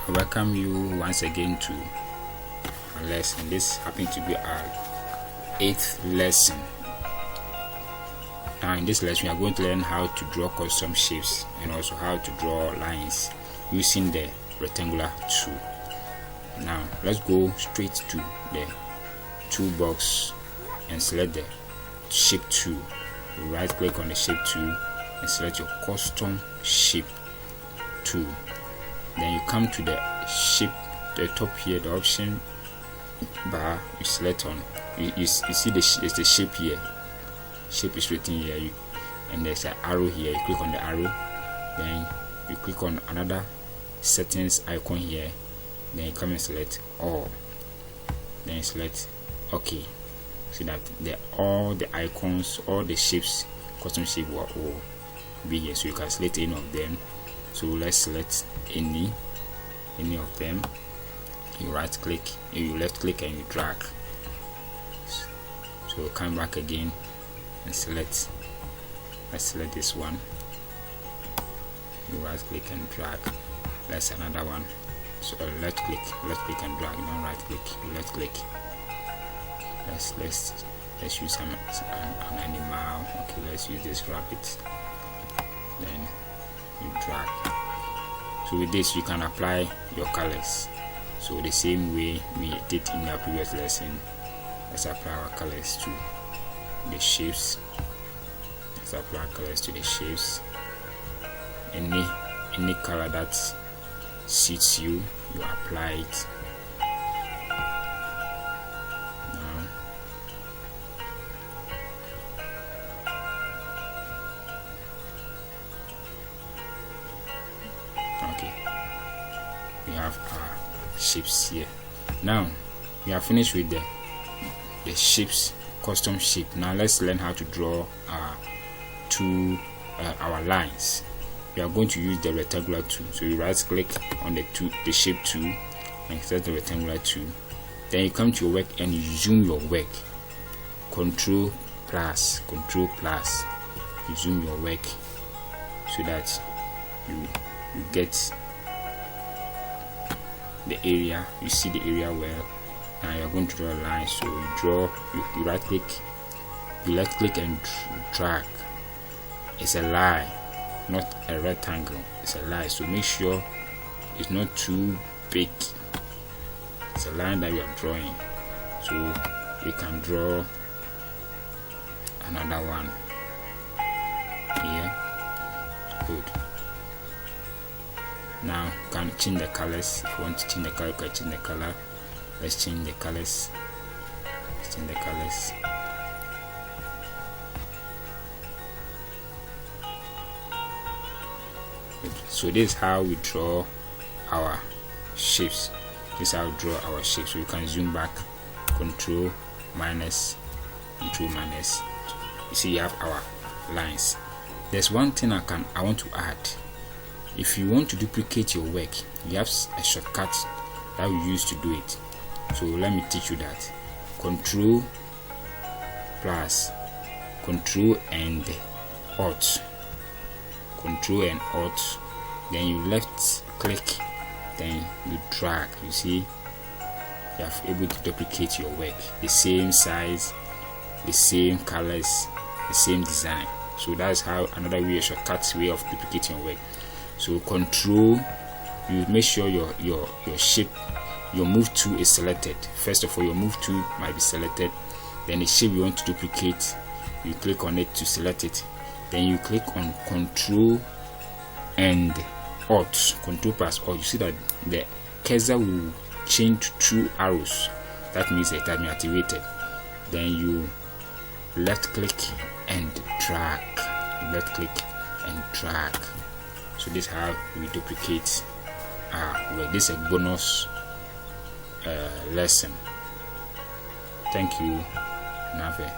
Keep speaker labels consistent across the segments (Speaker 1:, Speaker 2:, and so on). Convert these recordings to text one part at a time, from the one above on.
Speaker 1: I welcome you once again to our lesson. This happens to be our 8th lesson. Now in this lesson we are going to learn how to draw custom shapes and also how to draw lines using the rectangular tool. Now let's go straight to the toolbox and select the shape tool. Right click on the shape tool and select your custom shape tool. Then you come to the shape, the top here, the option bar. You select on. You see it's the shape here. Shape is written here, and there's an arrow here. You click on the arrow, then you click on another settings icon here. Then you come and select all. Then you select OK. See that all the icons, all the shapes, custom shape will all be here. So you can select any of them. So let's select any of them. You right click, you left click, and you drag. So come back again and select. Let's select this one. You right click and drag. Let's another one. So left click and drag. Not right click, left click. Let's use an animal. Okay, let's use this rabbit. Then you drag. So with this you can apply your colors. So the same way we did in our previous lesson, let's apply our colors to the shapes. Let's apply colors to the shapes. Any color that suits you, you apply it. Okay, we have our shapes here. Now we are finished with the shapes, custom shape. Now let's learn how to draw our lines. We are going to use the rectangular tool. So you right click on the shape tool and select the rectangular tool. Then you come to your work and you zoom your work. Control plus. You zoom your work so that you get the area. You see the area well. Now you're going to draw a line. So you right click, you left click and drag. It's a line, not a rectangle. It's a line, so make sure it's not too big. It's a line that you are drawing. So you can draw another one here. Good. Now you can change the colors. If you want to change the color, you can change the color. Let's change the colors. Let's change the colors. So this is how we draw our shapes. This is how we draw our shapes. So you can zoom back, control minus. You see you have our lines. There's one thing I want to add. If you want to duplicate your work, you have a shortcut that we use to do it. So let me teach you that. Control plus, Control and Alt. Control and Alt. Then you left click. Then you drag. You see, you are able to duplicate your work. The same size, the same colors, the same design. So that's how another way, a shortcut way of duplicating your work. So control, you make sure your shape, your move tool is selected. First of all, your move tool might be selected. Then the shape you want to duplicate, you click on it to select it. Then you click on Control and Alt, Control plus Alt. You see that the cursor will change to 2 arrows. That means it has been activated. Then you left click and drag. Left click and drag. So this is how we duplicate this is a bonus lesson. Thank you and have a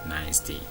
Speaker 1: nice day.